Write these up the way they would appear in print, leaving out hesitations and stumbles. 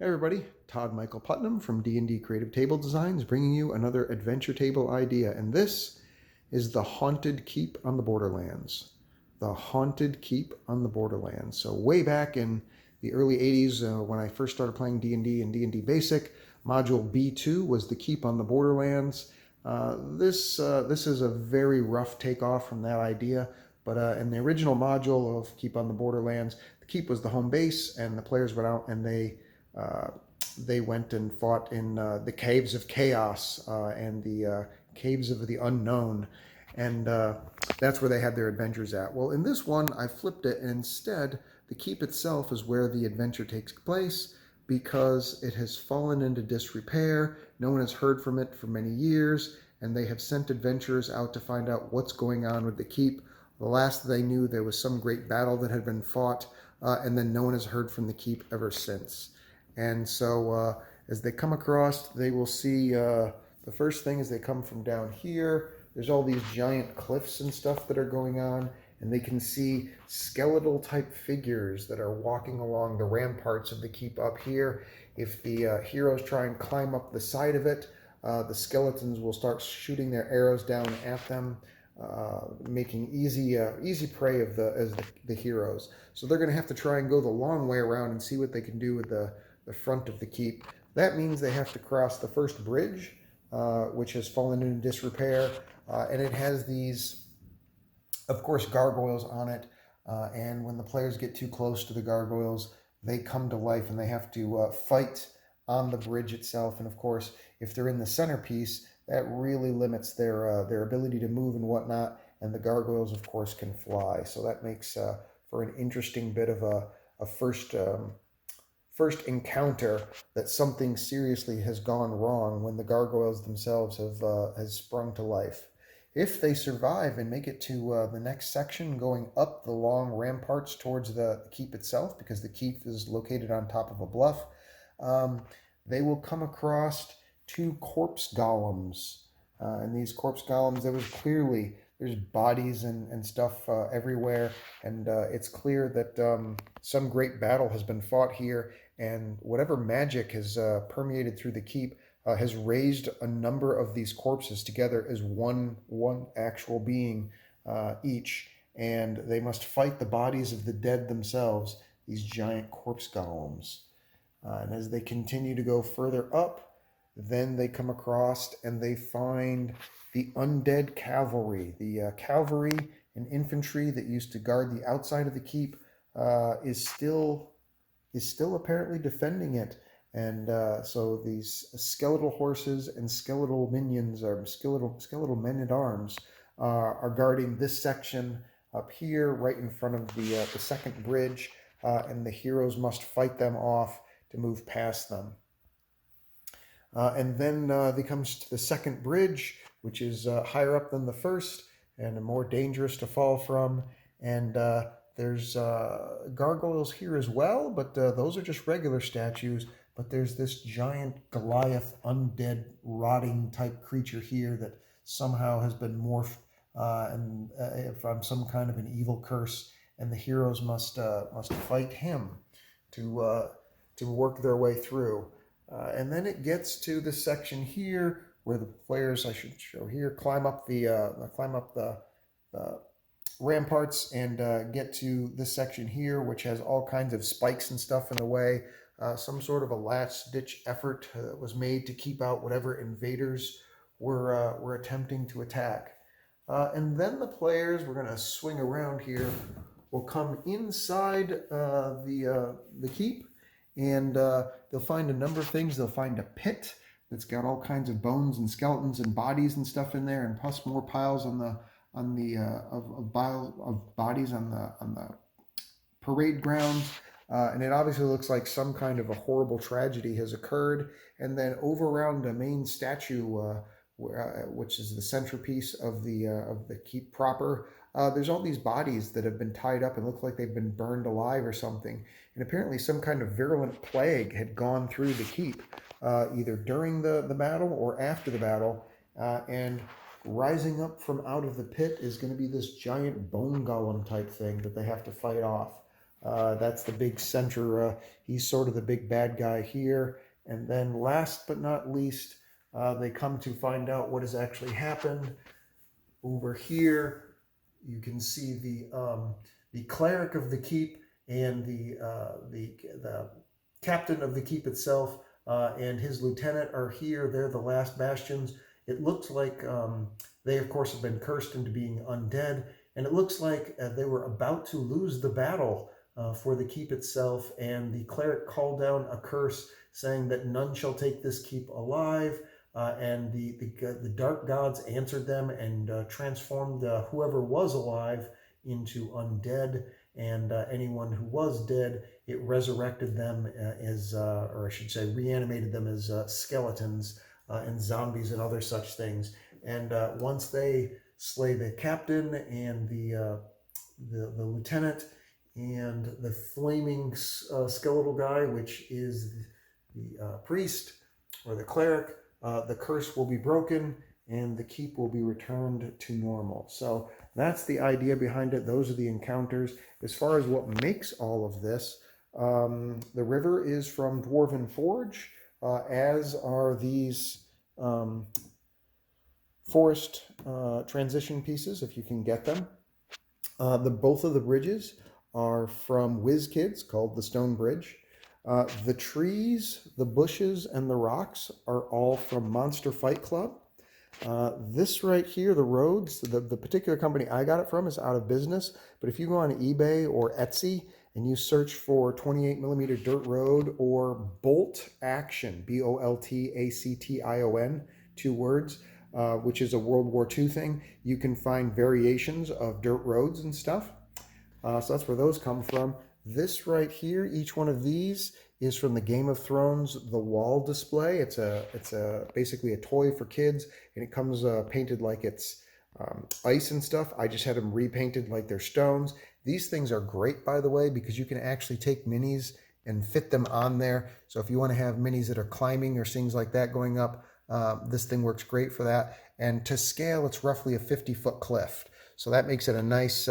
Hey everybody, Todd Michael Putnam from D&D Creative Table Designs bringing you another adventure table idea, and this is the Haunted Keep on the Borderlands. The Haunted Keep on the Borderlands. So way back in the early 80s when I first started playing D&D and D&D Basic, Module B2 was the Keep on the Borderlands. This is a very rough takeoff from that idea, but in the original module of Keep on the Borderlands, the Keep was the home base, and the players went out and uh, they went and fought in the caves of chaos and the caves of the unknown, and that's where they had their adventures at. Well, in this one, I flipped it, and instead, the keep itself is where the adventure takes place because it has fallen into disrepair. No one has heard from it for many years, and they have sent adventurers out to find out what's going on with the keep. The last they knew, there was some great battle that had been fought, and then no one has heard from the keep ever since. And so as they come across, they will see the first thing is they come from down here. There's all these giant cliffs and stuff that are going on, and they can see skeletal type figures that are walking along the ramparts of the keep up here. If the heroes try and climb up the side of it, the skeletons will start shooting their arrows down at them, making easy prey of the heroes. So they're going to have to try and go the long way around and see what they can do with the front of the keep. That means they have to cross the first bridge, which has fallen into disrepair, and it has these, of course, gargoyles on it. And when the players get too close to the gargoyles, they come to life, and they have to fight on the bridge itself. And of course, if they're in the centerpiece, that really limits their ability to move and whatnot. And the gargoyles, of course, can fly. So that makes for an interesting bit of a first encounter that something seriously has gone wrong when the gargoyles themselves has sprung to life. If they survive and make it to the next section, going up the long ramparts towards the keep itself, because the keep is located on top of a bluff, they will come across two corpse golems. And these corpse golems, there's bodies and stuff everywhere, and it's clear that some great battle has been fought here, and whatever magic has permeated through the keep has raised a number of these corpses together as one actual being each, and they must fight the bodies of the dead themselves, these giant corpse golems. And as they continue to go further up, then they come across and they find the undead cavalry. The cavalry and infantry that used to guard the outside of the keep is still apparently defending it. And so these skeletal horses and skeletal minions, or skeletal men at arms, are guarding this section up here, right in front of the second bridge, and the heroes must fight them off to move past them. And then they comes to the second bridge, which is higher up than the first and more dangerous to fall from. And there's gargoyles here as well, but those are just regular statues. But there's this giant Goliath undead rotting type creature here that somehow has been morphed from some kind of an evil curse, and the heroes must fight him to work their way through. And then it gets to the section here where the players, I should show here, climb up the ramparts and get to this section here, which has all kinds of spikes and stuff in the way. Some sort of a last-ditch effort was made to keep out whatever invaders were attempting to attack. And then the players, we're going to swing around here, will come inside the keep, and they'll find a number of things. They'll find a pit that's got all kinds of bones and skeletons and bodies and stuff in there, and plus more piles of bodies on the parade grounds. And it obviously looks like some kind of a horrible tragedy has occurred. And then over around the main statue, which is the centerpiece of the keep proper, there's all these bodies that have been tied up and look like they've been burned alive or something. And apparently some kind of virulent plague had gone through the keep, either during the battle or after the battle. And rising up from out of the pit is going to be this giant bone golem type thing that they have to fight off. That's the big center. He's sort of the big bad guy here. And then last but not least, they come to find out what has actually happened. Over here, you can see the cleric of the keep and the captain of the keep itself and his lieutenant are here. They're the last bastions. It looks like they, of course, have been cursed into being undead, and it looks like they were about to lose the battle for the keep itself, and the cleric called down a curse saying that none shall take this keep alive. And the dark gods answered them and transformed whoever was alive into undead, and anyone who was dead, it resurrected them or I should say, reanimated them as skeletons and zombies and other such things. And once they slay the captain and the lieutenant and the flaming skeletal guy, which is the priest or the cleric, the curse will be broken and the keep will be returned to normal. So that's the idea behind it. Those are the encounters. As far as what makes all of this, the river is from Dwarven Forge, as are these forest transition pieces, if you can get them. Both of the bridges are from WizKids, called the Stone Bridge. The trees, the bushes, and the rocks are all from Monster Fight Club. This right here, the roads, the particular company I got it from is out of business, but if you go on eBay or Etsy and you search for 28mm dirt road or Bolt Action, BOLTACTION, 2 words, which is a World War II thing, you can find variations of dirt roads and stuff. So that's where those come from. This right here, each one of these is from the Game of Thrones The Wall display. It's basically a toy for kids, and it comes painted like it's ice and stuff. I just had them repainted like they're stones. These things are great, by the way, because you can actually take minis and fit them on there. So if you want to have minis that are climbing or things like that going up, this thing works great for that. And to scale, it's roughly a 50-foot cliff. So that makes it a nice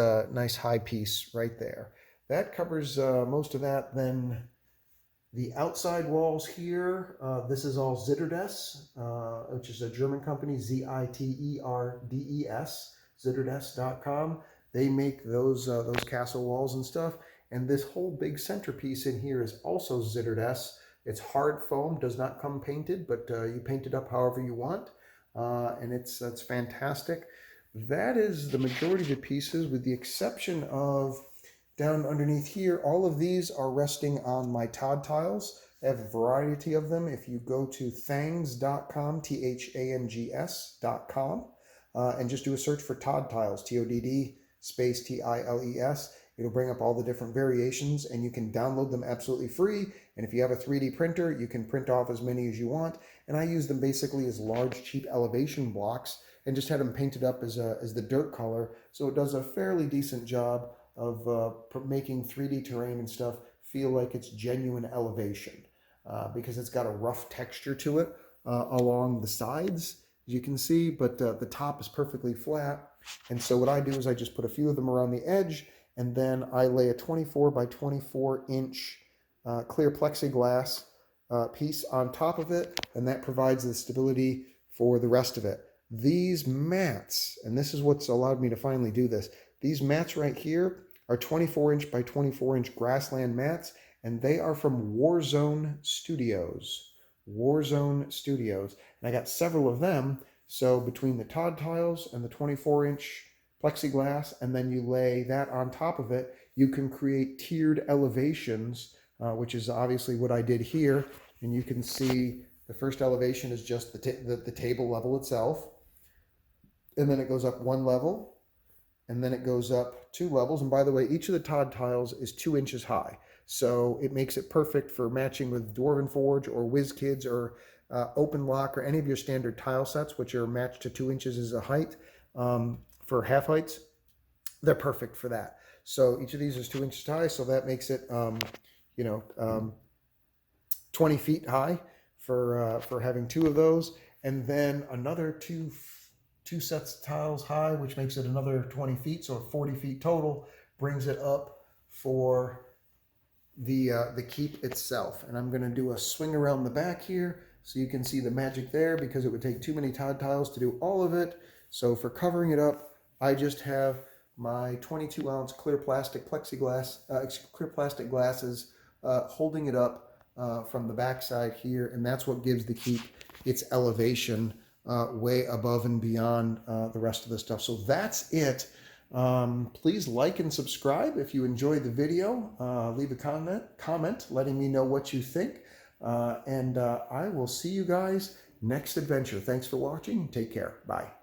high piece right there. That covers most of that. Then the outside walls here, this is all Zitterdes, which is a German company, Ziterdes, Zitterdes.com. They make those castle walls and stuff. And this whole big centerpiece in here is also Zitterdes. It's hard foam, does not come painted, but you paint it up however you want. And that's fantastic. That is the majority of the pieces, with the exception of down underneath here. All of these are resting on my Todd tiles. I have a variety of them. If you go to thangs.com, THANGS.com, and just do a search for Todd tiles, TODD space TILES, it'll bring up all the different variations, and you can download them absolutely free. And if you have a 3D printer, you can print off as many as you want. And I use them basically as large, cheap elevation blocks and just had them painted up as the dirt color. So it does a fairly decent job of making 3D terrain and stuff feel like it's genuine elevation, because it's got a rough texture to it along the sides, as you can see, but the top is perfectly flat. And so what I do is I just put a few of them around the edge, and then I lay a 24 by 24 inch clear plexiglass piece on top of it, and that provides the stability for the rest of it. These mats, and this is what's allowed me to finally do this, these mats right here are 24 inch by 24 inch grassland mats, and they are from Warzone Studios. Warzone Studios. And I got several of them. So between the Todd tiles and the 24 inch plexiglass, and then you lay that on top of it, you can create tiered elevations, which is obviously what I did here. And you can see the first elevation is just the table level itself. And then it goes up 1 level. And then it goes up 2 levels. And by the way, each of the Todd tiles is 2 inches high. So it makes it perfect for matching with Dwarven Forge or WizKids or Open Lock or any of your standard tile sets, which are matched to 2 inches as a height for half heights. They're perfect for that. So each of these is 2 inches high. So that makes it, 20 feet high for having 2 of those. And then another two sets of tiles high, which makes it another 20 feet, so 40 feet total, brings it up for the keep itself. And I'm going to do a swing around the back here so you can see the magic there, because it would take too many Todd tiles to do all of it. So for covering it up, I just have my 22-ounce clear plastic plexiglass, clear plastic glasses holding it up from the back side here, and that's what gives the keep its elevation way above and beyond the rest of the stuff. So that's it. Please like and subscribe if you enjoyed the video. Leave a comment letting me know what you think. And I will see you guys next adventure. Thanks for watching. Take care. Bye.